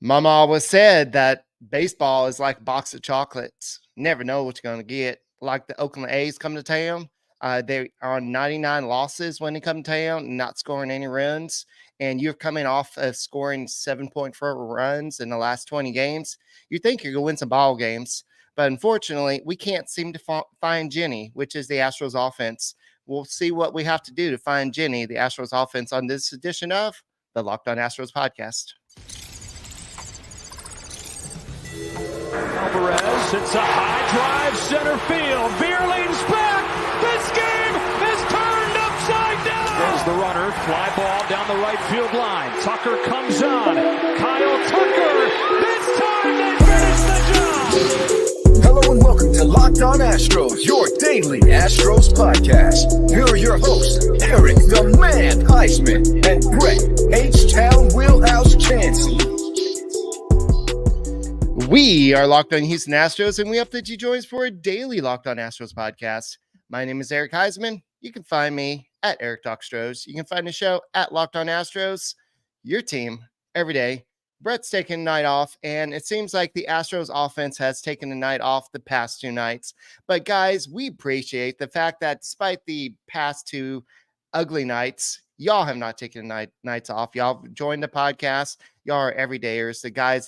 Mama always said that baseball is like a box of chocolates. Never know what you're going to get. Like the Oakland A's come to town. They are on 99 losses when they come to town, not scoring any runs. And you're coming off of scoring 7.4 runs in the last 20 games. You think you're going to win some ball games. But unfortunately, we can't seem to find Jenny, which is the Astros offense. We'll see what we have to do to find Jenny, the Astros offense, on this edition of the Locked On Astros podcast. Alvarez hits a high drive center field. Bierling's back. This game is turned upside down. There's the runner. Fly ball down the right field line. Tucker comes on. Kyle Tucker. This time they finish the job. Hello and welcome to Locked On Astros, your daily Astros podcast. Here are your hosts, Eric the Man Huysman and Brett H-Town Wheelhouse Chancey. We are Locked On Houston Astros, and we hope that you join us for a daily Locked On Astros podcast. My name is Eric Huysman. You can find me at Eric Astros. You can find the show at Locked On Astros, your team every day. Brett's taking a night off, and it seems like the Astros offense has taken the night off the past two nights. But guys, we appreciate the fact that despite the past two ugly nights, y'all have not taken nights off. Y'all joined the podcast. Y'all are everydayers, the guys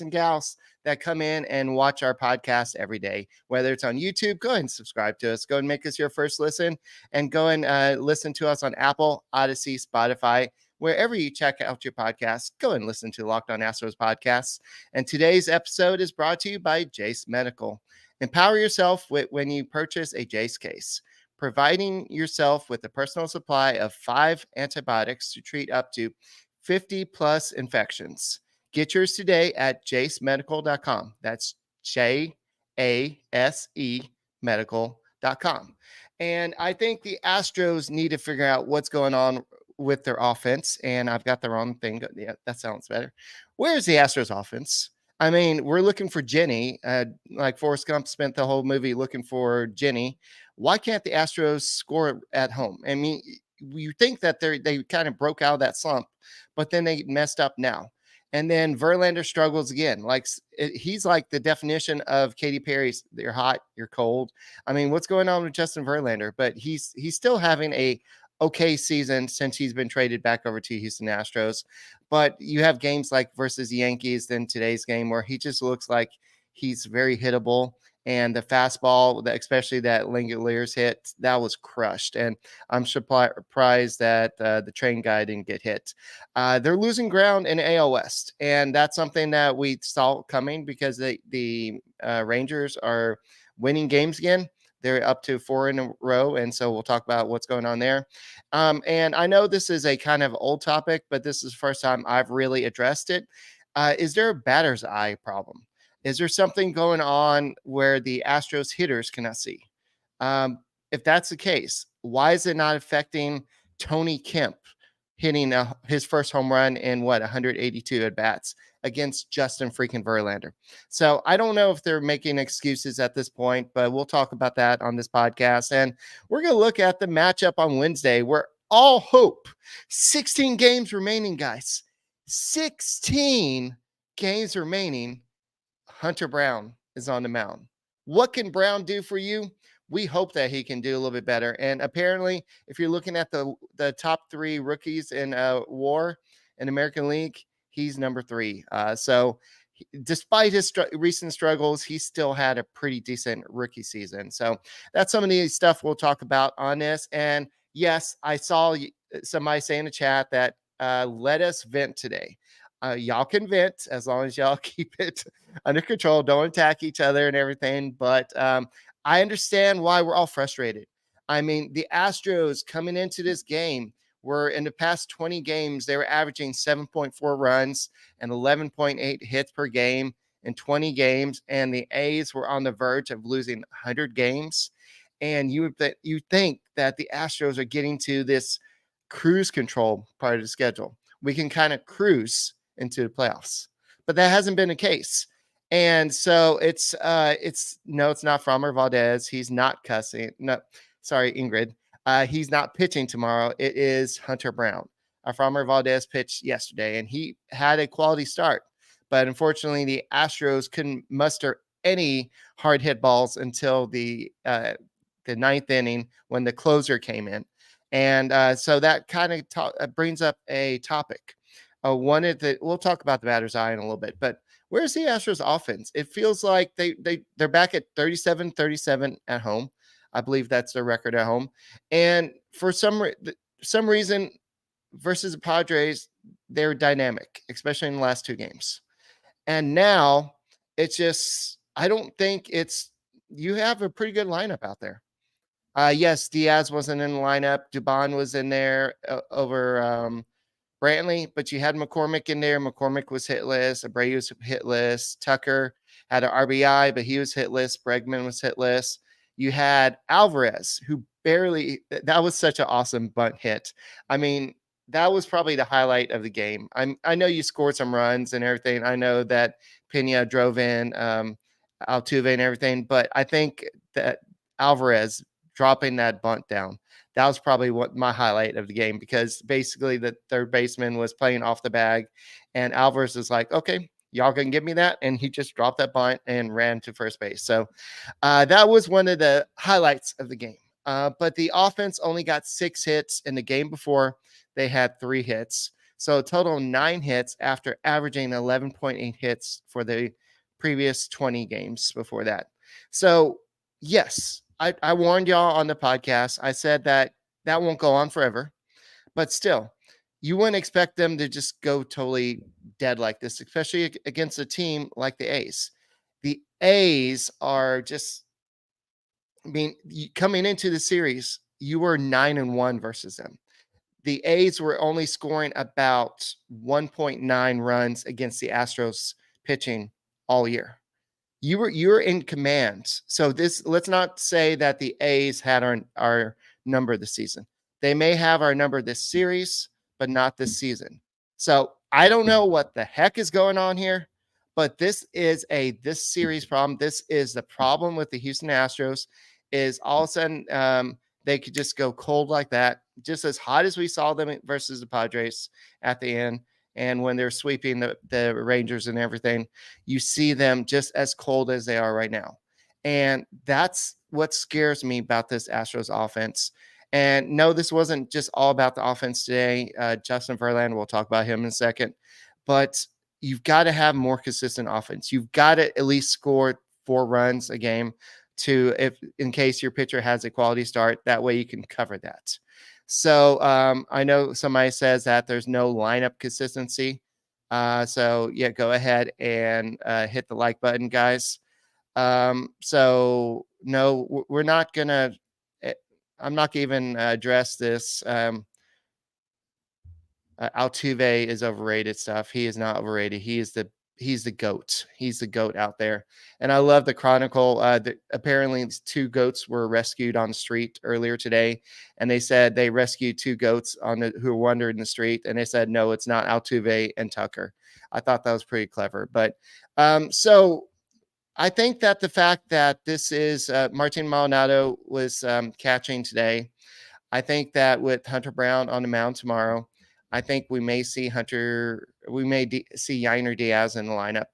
and gals that come in and watch our podcast every day. Whether it's on YouTube, go ahead and subscribe to us. Go and make us your first listen, and go and listen to us on Apple, Odyssey, Spotify, wherever you check out your podcast. Go and listen to Locked On Astros podcasts. And today's episode is brought to you by Jace Medical. Empower yourself when you purchase a Jace case, providing yourself with a personal supply of 5 antibiotics to treat up to 50 plus infections. Get yours today at jacemedical.com. That's JASE medical.com. And I think the Astros need to figure out what's going on with their offense. And I've got the wrong thing. Yeah, that sounds better. Where's the Astros offense? I mean, we're looking for Jenny. Like Forrest Gump spent the whole movie looking for Jenny. Why can't the Astros score at home? I mean, you think that they kind of broke out of that slump, but then they messed up now. And then Verlander struggles again. He's like the definition of Katy Perry's "you're hot, you're cold." I mean, what's going on with Justin Verlander? But he's still having a okay season since he's been traded back over to Houston Astros. But you have games like versus the Yankees, then today's game, where he just looks like he's very hittable. And the fastball, especially that Langeliers hit, that was crushed. And I'm surprised that the train guy didn't get hit. They're losing ground in AL West. And that's something that we saw coming because the Rangers are winning games again. They're up to 4 in a row. And so we'll talk about what's going on there. And I know this is a kind of old topic, but this is the first time I've really addressed it. Is there a batter's eye problem? Is there something going on where the Astros hitters cannot see? If that's the case, why is it not affecting Tony Kemp hitting his first home run in 182 at bats against Justin freaking Verlander? So I don't know if they're making excuses at this point, but we'll talk about that on this podcast. And we're going to look at the matchup on Wednesday where all hope, 16 games remaining, guys, 16 games remaining. Hunter Brown is on the mound. What can Brown do for you? We hope that he can do a little bit better. And apparently, if you're looking at the top 3 rookies in WAR in American League, he's number 3. So despite his recent struggles, he still had a pretty decent rookie season. So that's some of the stuff we'll talk about on this. And yes, I saw somebody say in the chat that let us vent today. Y'all can vent as long as y'all keep it under control. Don't attack each other and everything. But I understand why we're all frustrated. I mean, the Astros coming into this game were in the past 20 games, they were averaging 7.4 runs and 11.8 hits per game in 20 games. And the A's were on the verge of losing 100 games. And you think that the Astros are getting to this cruise control part of the schedule. We can kind of cruise into the playoffs, but that hasn't been the case. And so it's not Framber Valdez. He's not cussing. No, sorry, Ingrid. He's not pitching tomorrow. It is Hunter Brown. Framber Valdez pitched yesterday, and he had a quality start. But unfortunately, the Astros couldn't muster any hard hit balls until the ninth inning when the closer came in. And so that kind of brings up a topic. We'll talk about the batter's eye in a little bit, but where's the Astros offense? It feels like they're back at 37-37 at home. I believe that's their record at home. And for some reason versus the Padres, they're dynamic, especially in the last two games. And now it's just, I don't think you have a pretty good lineup out there. Yes, Diaz wasn't in the lineup. Dubon was in there over Brantley, but you had McCormick in there. McCormick was hitless. Abreu was hitless. Tucker had an RBI, but he was hitless. Bregman was hitless. You had Alvarez, who that was such an awesome bunt hit. I mean, that was probably the highlight of the game. I know you scored some runs and everything. I know that Pena drove in Altuve and everything, but I think that Alvarez dropping that bunt down, that was probably what my highlight of the game, because basically the third baseman was playing off the bag and Alvarez is like, okay, y'all can give me that. And he just dropped that bunt and ran to first base. So that was one of the highlights of the game. But the offense only got 6 hits. In the game before, they had 3 hits. So a total of 9 hits after averaging 11.8 hits for the previous 20 games before that. So yes, I warned y'all on the podcast. I said that won't go on forever, but still, you wouldn't expect them to just go totally dead like this, especially against a team like the A's. The A's are just, coming into the series, you were 9-1 versus them. The A's were only scoring about 1.9 runs against the Astros pitching all year. You're in command. So let's not say that the A's had our number this season. They may have our number this series, but not this season. So I don't know what the heck is going on here, but this is this series problem. This is the problem with the Houston Astros, is all of a sudden they could just go cold like that, just as hot as we saw them versus the Padres at the end. And when they're sweeping the Rangers and everything, you see them just as cold as they are right now. And that's what scares me about this Astros offense. And no, this wasn't just all about the offense today. Justin Verlander, we'll talk about him in a second. But you've got to have more consistent offense. You've got to at least score 4 runs a game in case your pitcher has a quality start. That way you can cover that. So I know somebody says that there's no lineup consistency. So yeah, go ahead and hit the like button, guys. So no, we're not gonna. I'm not gonna even address this. Altuve is overrated stuff. He is not overrated. He's the GOAT. He's the GOAT out there. And I love the Chronicle. Apparently 2 goats were rescued on the street earlier today. And they said they rescued 2 goats who were wandering the street. And they said, no, it's not Altuve and Tucker. I thought that was pretty clever. But so I think that the fact that this is Martin Maldonado was catching today, I think that with Hunter Brown on the mound tomorrow, I think we may see see Yainer Diaz in the lineup.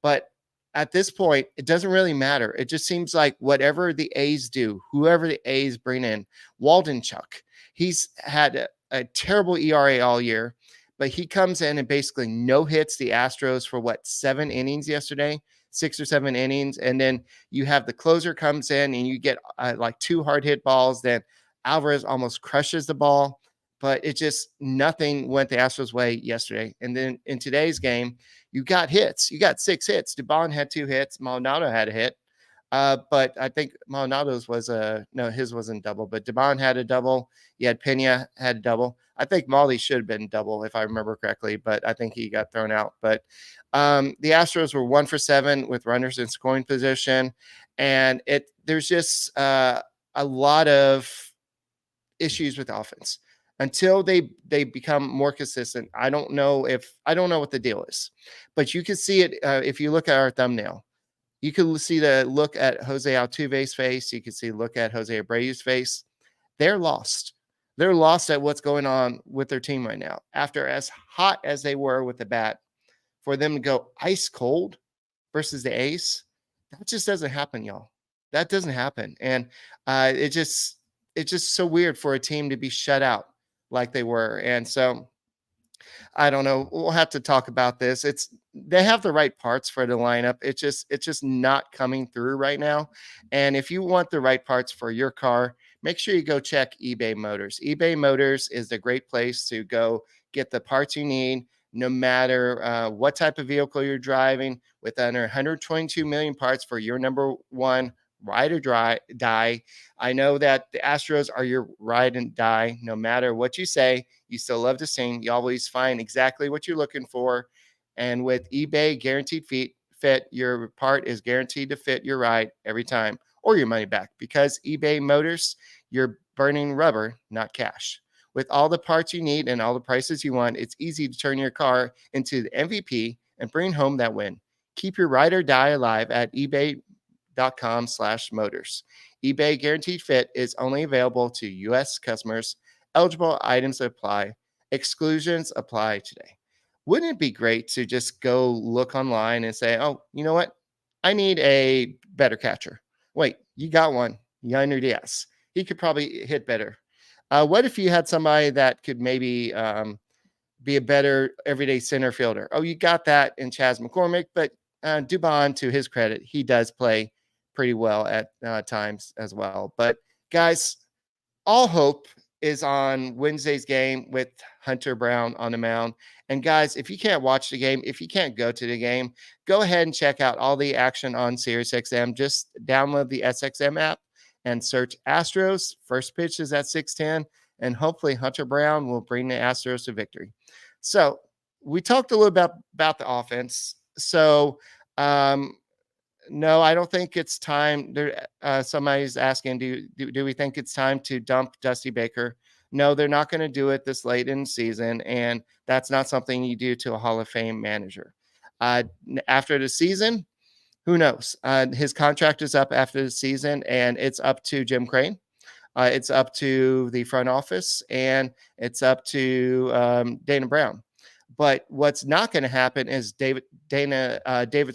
But at this point, it doesn't really matter. It just seems like whatever the A's do, whoever the A's bring in, Waldenchuk, he's had a terrible ERA all year, but he comes in and basically no hits the Astros for 7 innings yesterday, 6 or 7 innings. And then you have the closer comes in and you get 2 hard hit balls. Then Alvarez almost crushes the ball. But it just, nothing went the Astros' way yesterday. And then in today's game, you got hits. You got 6 hits. Dubon had 2 hits. Maldonado had a hit. But I think Maldonado's his wasn't double. But Dubon had a double. You had Pena had a double. I think Maldi should have been double if I remember correctly. But I think he got thrown out. But the Astros were 1 for 7 with runners in scoring position. And there's just a lot of issues with offense. Until they become more consistent, I don't know what the deal is, but you can see it if you look at our thumbnail. You can see the look at Jose Altuve's face. You can see look at Jose Abreu's face. They're lost. They're lost at what's going on with their team right now. After as hot as they were with the bat for them to go ice cold versus the A's, that just doesn't happen, y'all. That doesn't happen. And it's just so weird for a team to be shut out like they were. And so I don't know. We'll have to talk about this. They have the right parts for the lineup. It's just not coming through right now. And if you want the right parts for your car, make sure you go check eBay Motors. eBay Motors is the great place to go get the parts you need, no matter what type of vehicle you're driving, with under 122 million parts for your number one ride or die. I know that the Astros are your ride and die. No matter what you say, you still love to sing. You always find exactly what you're looking for. And with eBay Guaranteed Fit, your part is guaranteed to fit your ride every time, or your money back, because eBay Motors, you're burning rubber, not cash. With all the parts you need and all the prices you want, it's easy to turn your car into the MVP and bring home that win. Keep your ride or die alive at ebay.com/motors. eBay Guaranteed Fit is only available to U.S. customers. Eligible items apply. Exclusions apply today. Wouldn't it be great to just go look online and say, oh, you know what? I need a better catcher. Wait, you got one. Yonder Diaz. He could probably hit better. What if you had somebody that could maybe be a better everyday center fielder? Oh, you got that in Chas McCormick, but Dubon, to his credit, he does play pretty well at times as well. But guys, all hope is on Wednesday's game with Hunter Brown on the mound. And guys, if you can't watch the game, if you can't go to the game, go ahead and check out all the action on SiriusXM. Just download the SXM app and search Astros. First pitch is at 6:10, and hopefully Hunter Brown will bring the Astros to victory. So we talked a little bit about the offense. So no, I don't think it's time. Somebody's asking, do we think it's time to dump Dusty Baker? No, they're not going to do it this late in the season, and that's not something you do to a Hall of Fame manager. After the season, who knows? His contract is up after the season, and it's up to Jim Crane. It's up to the front office, and it's up to Dana Brown. But what's not going to happen is David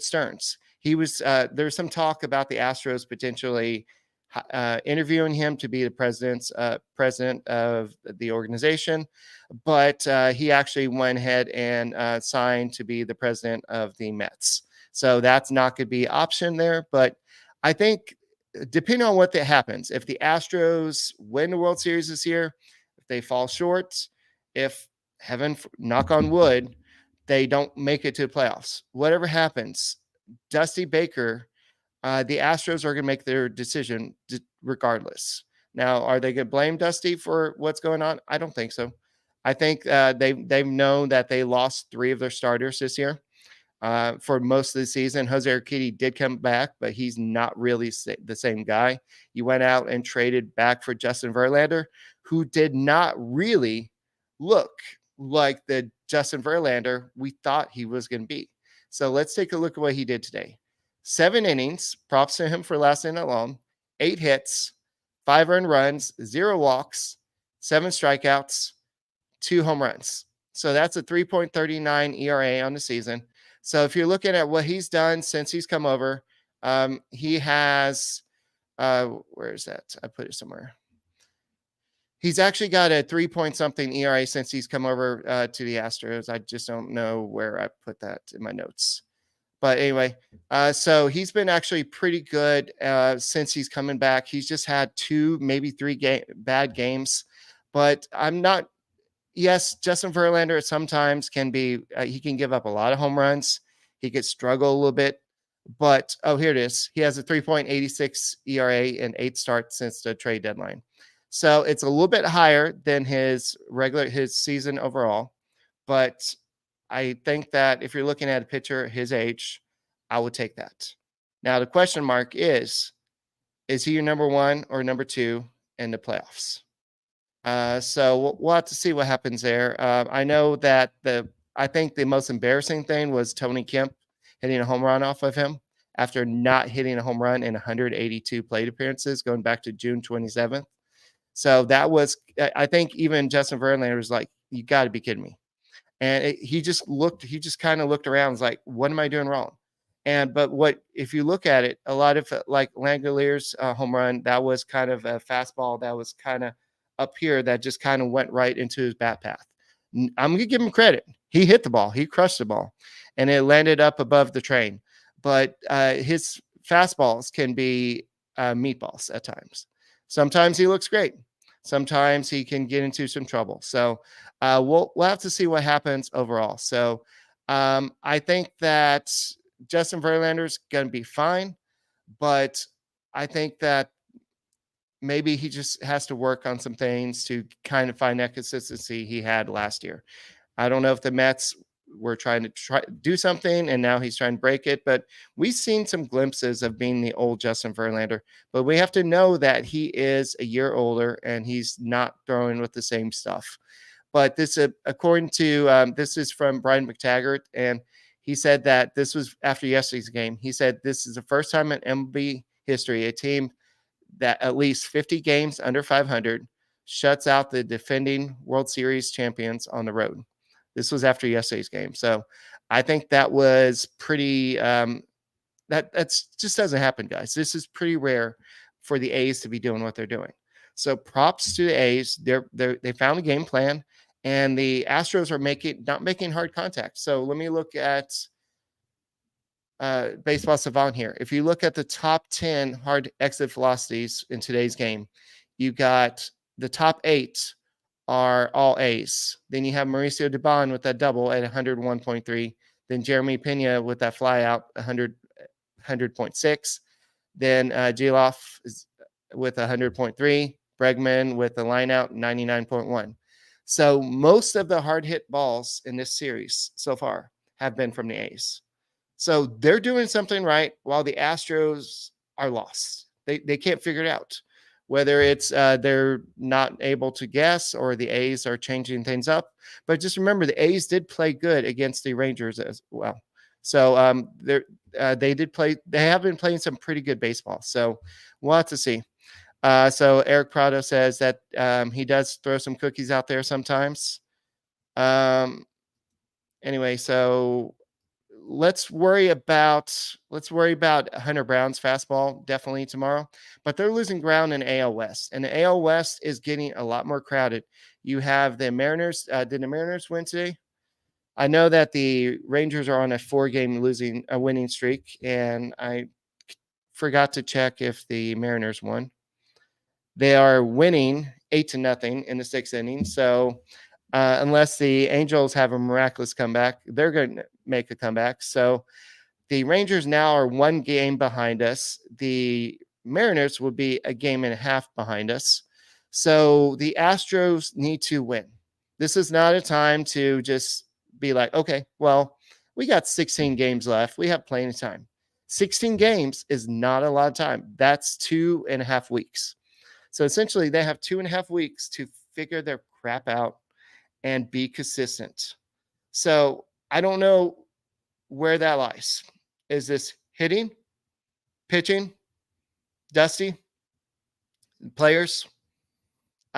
Stearns. There was some talk about the Astros potentially interviewing him to be the president of the organization, but he actually went ahead and signed to be the president of the Mets. So that's not going to be an option there. But I think depending on what that happens, if the Astros win the World Series this year, if they fall short, if heaven, knock on wood, they don't make it to the playoffs, whatever happens, Dusty Baker, the Astros are going to make their decision regardless. Now, are they going to blame Dusty for what's going on? I don't think so. I think they've known that they lost 3 of their starters this year. For most of the season, Jose Urquidy did come back, but he's not really the same guy. You went out and traded back for Justin Verlander, who did not really look like the Justin Verlander we thought he was going to be. So let's take a look at what he did today. 7 innings, props to him for lasting that long, 8 hits, 5 earned runs, 0 walks, 7 strikeouts, 2 home runs. So that's a 3.39 ERA on the season. So if you're looking at what he's done since he's come over, he has, where is that? I put it somewhere. He's actually got a 3-point-something ERA since he's come over to the Astros. I just don't know where I put that in my notes. But anyway, so he's been actually pretty good since he's coming back. He's just had 2, maybe 3 bad games. But I'm not – yes, Justin Verlander sometimes can be he can give up a lot of home runs. He could struggle a little bit. But, here it is. He has a 3.86 ERA and 8 starts since the trade deadline. So it's a little bit higher than his season overall. But I think that if you're looking at a pitcher his age, I would take that. Now, the question mark is he your number 1 or number 2 in the playoffs? So we'll have to see what happens there. I know that I think the most embarrassing thing was Tony Kemp hitting a home run off of him after not hitting a home run in 182 plate appearances going back to June 27th. So that was, I think even Justin Verlander was like, you got to be kidding me. And he just kind of looked around, was like, what am I doing wrong? But if you look at it, a lot of like Langlier's home run, that was kind of a fastball that was kind of up here that just kind of went right into his bat path. I'm going to give him credit. He hit the ball. He crushed the ball, and it landed up above the train. But his fastballs can be meatballs at times. Sometimes he looks great. Sometimes he can get into some trouble. So we'll have to see what happens overall. So I think that Justin Verlander's going to be fine, but I think that maybe he just has to work on some things to kind of find that consistency he had last year. I don't know if the Mets were trying to do something and now he's trying to break it, but we've seen some glimpses of being the old Justin Verlander, but we have to know that he is a year older and he's not throwing with the same stuff. But this, according to, this is from Brian McTaggart, and he said that this was after yesterday's game. He said this is the first time in MLB history a team that at least 50 games under 500 shuts out the defending World Series champions on the road. This was after yesterday's game. So I think that was pretty, that's just doesn't happen, guys. This is pretty rare for the A's to be doing what they're doing. So props to the A's. They found a game plan, and the Astros are not making hard contact. So let me look at Baseball Savant here. If you look at the top 10 hard exit velocities in today's game, you got the top 8 are all A's. Then you have Mauricio Dubon with that double at 101.3. Then Jeremy Pena with that fly out 100.6. Then Geloff is with 100.3. Bregman with the line out 99.1. So most of the hard hit balls in this series so far have been from the A's. So they're doing something right while the Astros are lost. They can't figure it out. Whether it's they're not able to guess or the A's are changing things up. But just remember, the A's did play good against the Rangers as well. So they have been playing some pretty good baseball. So we'll have to see. So Eric Prado says that he does throw some cookies out there sometimes. Anyway, so let's worry about Hunter Brown's fastball definitely tomorrow, but they're losing ground in AL West, and the AL West is getting a lot more crowded. You have the Mariners. Did the Mariners win today? I know that the Rangers are on a 4-game winning streak, and I forgot to check if the Mariners won. They are winning 8-0 in the 6th inning. So unless the Angels have a miraculous comeback, they're going to make a comeback. So the Rangers now are 1 game behind us. The Mariners will be a game and a half behind us. So the Astros need to win. This is not a time to just be like, okay, well, we got 16 games left. We have plenty of time. 16 games is not a lot of time. That's 2.5 weeks. So essentially they have 2.5 weeks to figure their crap out and be consistent. So I don't know where that lies. Is this hitting, pitching, Dusty, players?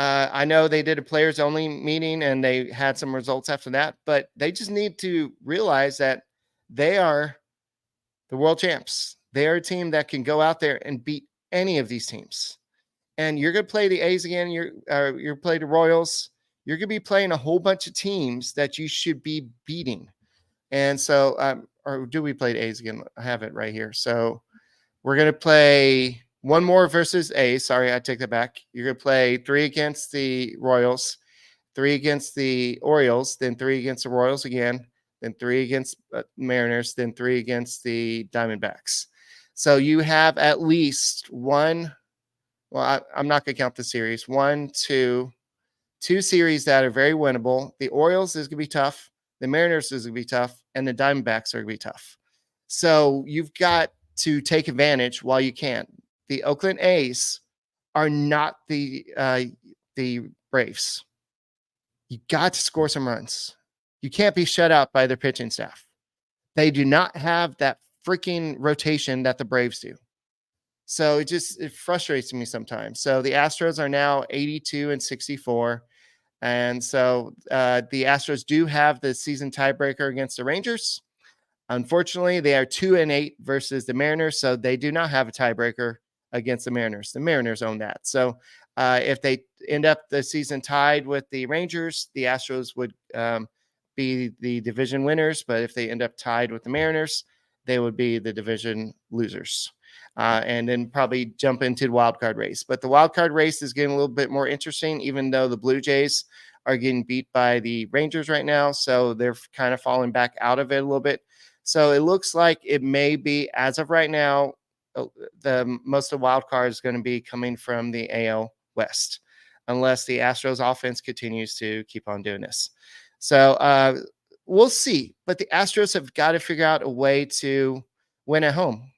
I know they did a players only meeting and they had some results after that, but they just need to realize that they are the world champs. They are a team that can go out there and beat any of these teams. And you're going to play the A's again. You're play the Royals. You're going to be playing a whole bunch of teams that you should be beating. And so, or do we play the A's again? I have it right here. So we're going to play one more versus A's. Sorry, I take that back. You're going to play 3 against the Royals, 3 against the Orioles, then 3 against the Royals again, then 3 against Mariners, then 3 against the Diamondbacks. So you have at least one. Well, I'm not going to count the series. 2 series that are very winnable. The Orioles is going to be tough. The Mariners is going to be tough. And the Diamondbacks are going to be tough. So you've got to take advantage while you can. The Oakland A's are not the Braves. You got to score some runs. You can't be shut out by their pitching staff. They do not have that freaking rotation that the Braves do. So it frustrates me sometimes. So the Astros are now 82-64. And so the Astros do have the season tiebreaker against the Rangers. Unfortunately, they are 2-8 versus the Mariners, so they do not have a tiebreaker against the Mariners. The Mariners own that. So if they end up the season tied with the Rangers, the Astros would be the division winners. But if they end up tied with the Mariners, they would be the division losers. And then probably jump into the wild card race. But the wild card race is getting a little bit more interesting, even though the Blue Jays are getting beat by the Rangers right now. So they're kind of falling back out of it a little bit. So it looks like it may be, as of right now, the most of the wild card is going to be coming from the AL West, unless the Astros offense continues to keep on doing this. So we'll see. But the Astros have got to figure out a way to win at home,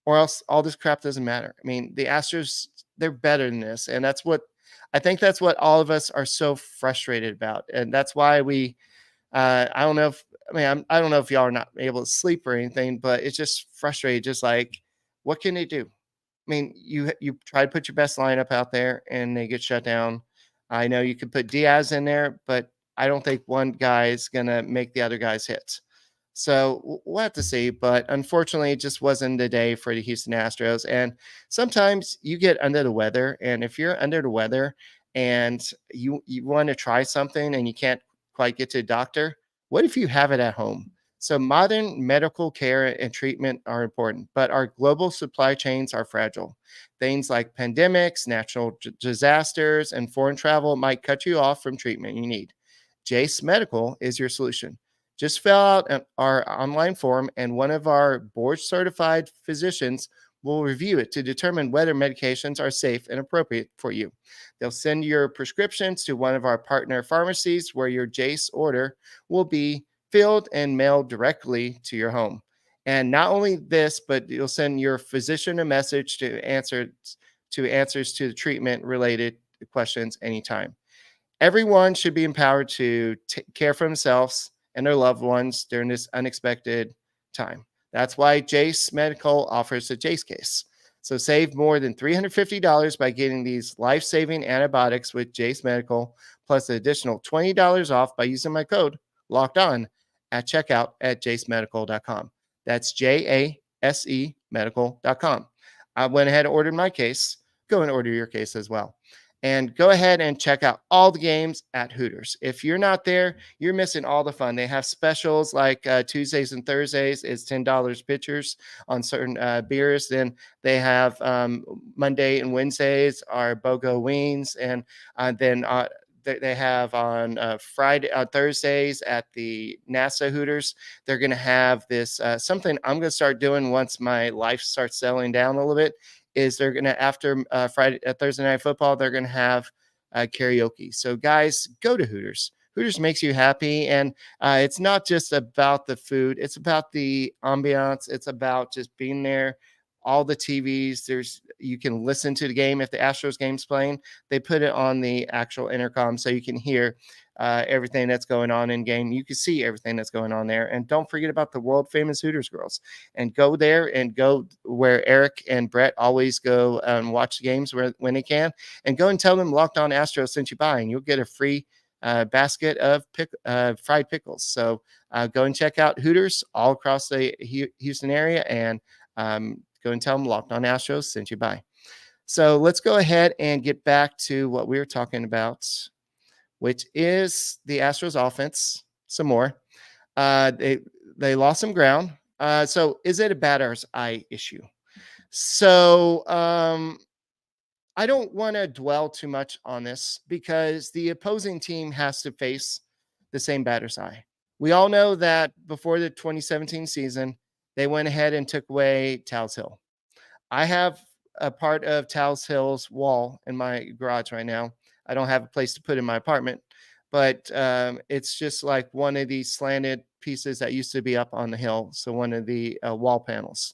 or else all this crap doesn't matter. I mean, the Astros, they're better than this. And that's what all of us are so frustrated about. And that's why I don't know if y'all are not able to sleep or anything, but it's just frustrating. Just like, what can they do? I mean, you try to put your best lineup out there and they get shut down. I know you could put Diaz in there, but I don't think one guy is going to make the other guys hit. So we'll have to see. But unfortunately, it just wasn't the day for the Houston Astros. And sometimes you get under the weather. And if you're under the weather and you want to try something and you can't quite get to a doctor, what if you have it at home? So modern medical care and treatment are important, but our global supply chains are fragile. Things like pandemics, natural disasters, and foreign travel might cut you off from treatment you need. Jace Medical is your solution. Just fill out our online form, and one of our board-certified physicians will review it to determine whether medications are safe and appropriate for you. They'll send your prescriptions to one of our partner pharmacies where your Jace order will be filled and mailed directly to your home. And not only this, but you'll send your physician a message to answers to the treatment-related questions anytime. Everyone should be empowered to care for themselves and their loved ones during this unexpected time. That's why Jace Medical offers a Jace case. So save more than $350 by getting these life-saving antibiotics with Jace Medical, plus an additional $20 off by using my code Locked On at checkout at jacemedical.com. That's JASE medical.com. I went ahead and ordered my case. Go and order your case as well. And go ahead and check out all the games at Hooters. If you're not there, you're missing all the fun. They have specials like Tuesdays and Thursdays is $10 pitchers on certain beers. Then they have Monday and Wednesdays are BOGO wings. And then they have on Thursdays at the NASA Hooters, they're going to have this something I'm going to start doing once my life starts settling down a little bit. Is they're going to, after Thursday Night Football, they're going to have karaoke. So guys, go to Hooters. Hooters makes you happy. And it's not just about the food. It's about the ambiance. It's about just being there. All the TVs, you can listen to the game. If the Astros game's playing, they put it on the actual intercom so you can hear everything that's going on in game. You can see everything that's going on there. And don't forget about the world famous Hooters girls. And go there and go where Eric and Brett always go and watch the games when they can. And go and tell them Locked On Astros sent you by, and you'll get a free basket of fried pickles. So go and check out Hooters all across the Houston area, and go and tell them Locked On Astros sent you by. So let's go ahead and get back to what we were talking about, which is the Astros offense some more. They lost some ground. So is it a batter's eye issue? So I don't want to dwell too much on this because the opposing team has to face the same batter's eye. We all know that before the 2017 season, they went ahead and took away Tal's Hill. I have a part of Tal's Hill's wall in my garage right now. I don't have a place to put in my apartment, but it's just like one of these slanted pieces that used to be up on the hill. So one of the wall panels.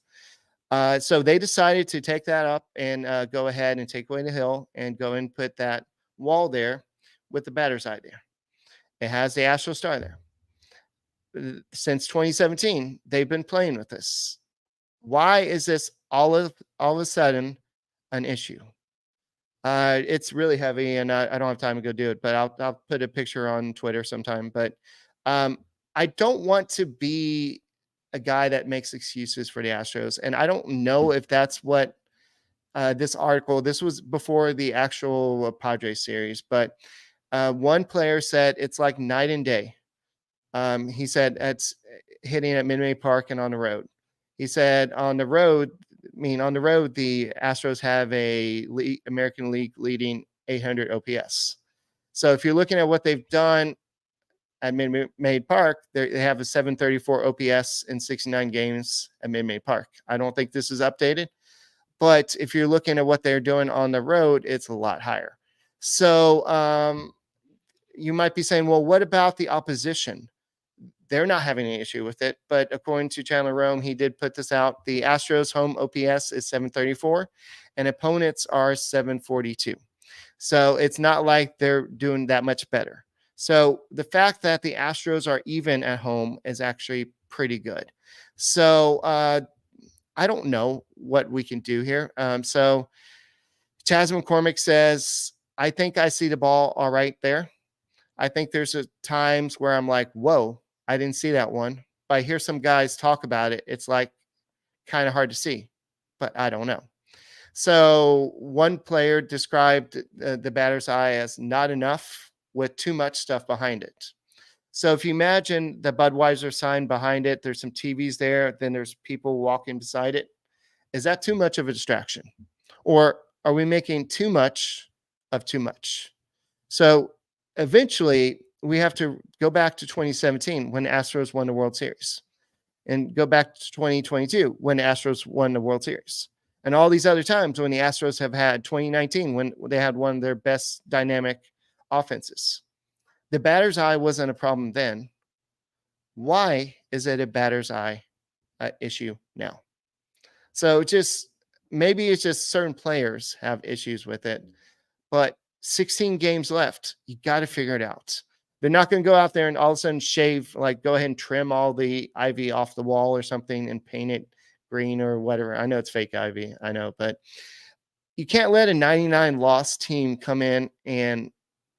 So they decided to take that up and go ahead and take away the hill and go and put that wall there with the batter's eye there. It has the Astro star there. Since 2017, they've been playing with this. Why is this all of a sudden an issue? It's really heavy, and I don't have time to go do it, but I'll put a picture on Twitter sometime. But I don't want to be a guy that makes excuses for the Astros, and I don't know if that's what this article. This was before the actual Padres series, but one player said it's like night and day. He said it's hitting at Minute Maid Park and on the road. He said on the road, the Astros have a American League leading 800 OPS. So if you're looking at what they've done at Minute Maid Park, they have a 734 OPS in 69 games at Minute Maid Park. I don't think this is updated, but if you're looking at what they're doing on the road, it's a lot higher. So you might be saying, well, what about the opposition? They're not having any issue with it. But according to Chandler Rome, he did put this out. The Astros home OPS is 734 and opponents are 742. So it's not like they're doing that much better. So the fact that the Astros are even at home is actually pretty good. So I don't know what we can do here. So Chas McCormick says, I think I see the ball all right there. I think there's times where I'm like, whoa, I didn't see that one. But I hear some guys talk about it. It's like kind of hard to see, but I don't know. So one player described the batter's eye as not enough with too much stuff behind it. So if you imagine the Budweiser sign behind it, there's some TVs there, then there's people walking beside it. Is that too much of a distraction? Or are we making too much of too much? So eventually we have to go back to 2017 when the Astros won the World Series and go back to 2022 when the Astros won the World Series and all these other times when the Astros have had 2019 when they had one of their best dynamic offenses. The batter's eye wasn't a problem then. Why is it a batter's eye issue now? So maybe it's just certain players have issues with it, but 16 games left. You got to figure it out. They're not going to go out there and all of a sudden shave, like go ahead and trim all the ivy off the wall or something and paint it green or whatever. I know it's fake ivy. I know, but you can't let a 99 loss team come in and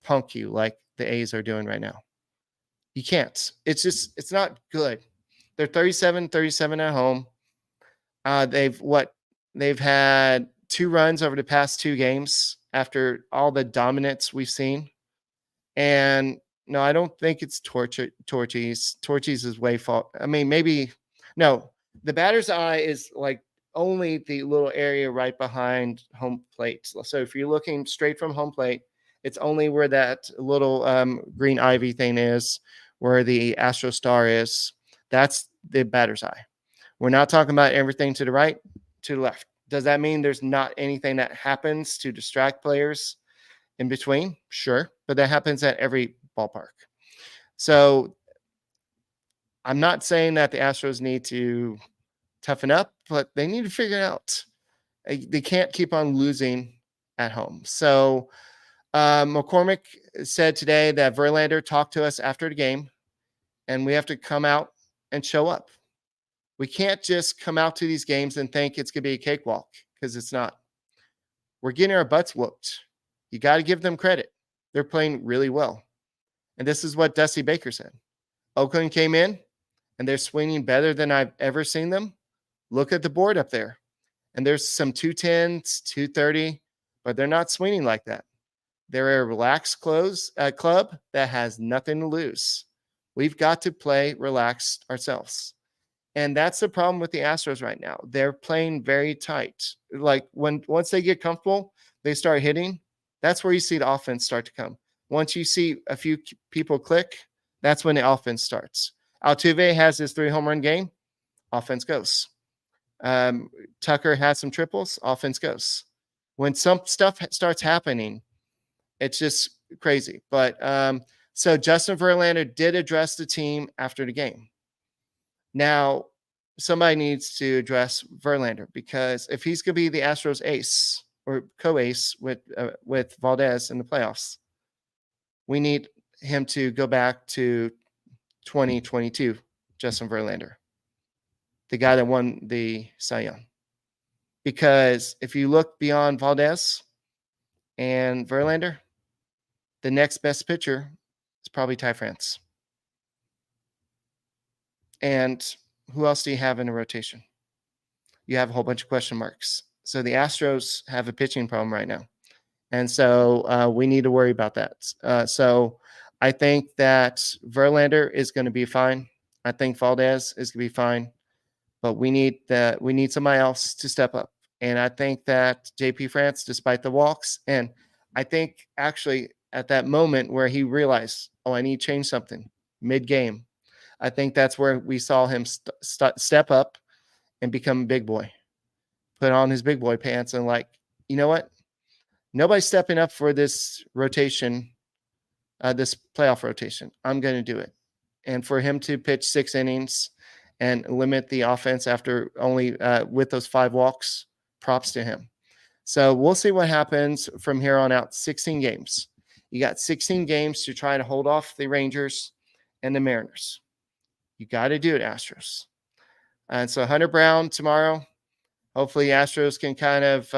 punk you like the A's are doing right now. You can't. It's not good. They're 37 at home. They've had 2 runs over the past 2 games after all the dominance we've seen. And no, I don't think it's Torchies. Torchies is way fault. I mean, maybe no. The batter's eye is like only the little area right behind home plate. So if you're looking straight from home plate, it's only where that little green ivy thing is, where the Astro star is. That's the batter's eye. We're not talking about everything to the right, to the left. Does that mean there's not anything that happens to distract players in between? Sure, but that happens at every ballpark. So I'm not saying that the Astros need to toughen up, but they need to figure it out. They can't keep on losing at home. So McCormick said today that Verlander talked to us after the game, and we have to come out and show up. We can't just come out to these games and think it's going to be a cakewalk, because it's not. We're getting our butts whooped. You got to give them credit. They're playing really well. And this is what Dusty Baker said. Oakland came in, and they're swinging better than I've ever seen them. Look at the board up there. And there's some 210s, 230, but they're not swinging like that. They're a relaxed club that has nothing to lose. We've got to play relaxed ourselves. And that's the problem with the Astros right now. They're playing very tight. Like once they get comfortable, they start hitting. That's where you see the offense start to come. Once you see a few people click, that's when the offense starts. Altuve has his 3 home run game. Offense goes. Tucker has some triples. Offense goes. When some stuff starts happening, it's just crazy. But so Justin Verlander did address the team after the game. Now, somebody needs to address Verlander, because if he's going to be the Astros ace or co-ace with Valdez in the playoffs, we need him to go back to 2022, Justin Verlander, the guy that won the Cy Young. Because if you look beyond Valdez And Verlander, the next best pitcher is probably Ty France. And who else do you have in the rotation? You have a whole bunch of question marks. So the Astros have a pitching problem right now. And so we need to worry about that. So I think that Verlander is going to be fine. I think Valdez is going to be fine. But we need somebody else to step up. And I think that JP France, despite the walks, and I think actually at that moment where he realized, I need to change something mid-game, I think that's where we saw him step up and become a big boy, put on his big boy pants and you know what? Nobody's stepping up for this rotation, this playoff rotation. I'm going to do it. And for him to pitch 6 innings and limit the offense after only with those 5 walks, props to him. So we'll see what happens from here on out. 16 games. You got 16 games to try to hold off the Rangers and the Mariners. You got to do it, Astros. And so Hunter Brown tomorrow. Hopefully Astros can kind of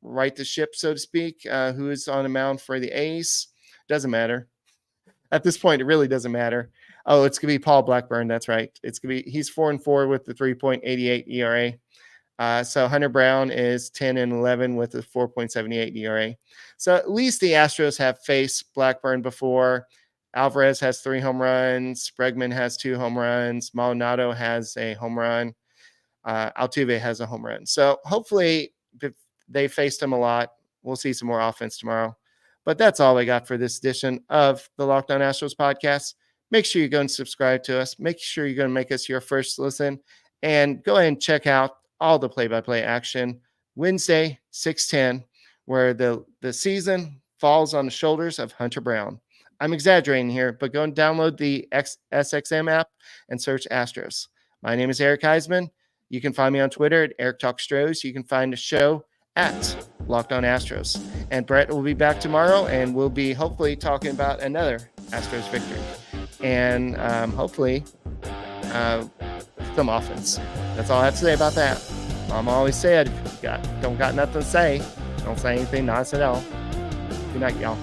right the ship, so to speak. Who is on the mound for the A's? Doesn't matter. At this point, it really doesn't matter. Oh, it's going to be Paul Blackburn. That's right. He's 4-4 with the 3.88 ERA. So Hunter Brown is 10-11 with a 4.78 ERA. So at least the Astros have faced Blackburn before. Alvarez has 3 home runs. Bregman has 2 home runs. Maldonado has a home run. Altuve has a home run. So hopefully they faced him a lot. We'll see some more offense tomorrow. But that's all I got for this edition of the Locked On Astros podcast. Make sure you go and subscribe to us. Make sure you're going to make us your first listen. And go ahead and check out all the play-by-play action Wednesday, 6:10, where the season falls on the shoulders of Hunter Brown. I'm exaggerating here, but go and download the SXM app and search Astros. My name is Eric Huysman. You can find me on Twitter at Eric Talk Astros. You can find the show at Locked On Astros. And Brett will be back tomorrow, and we'll be hopefully talking about another Astros victory. And hopefully some offense. That's all I have to say about that. Mom always said, if you don't got nothing to say, don't say anything nice at all. Good night, y'all.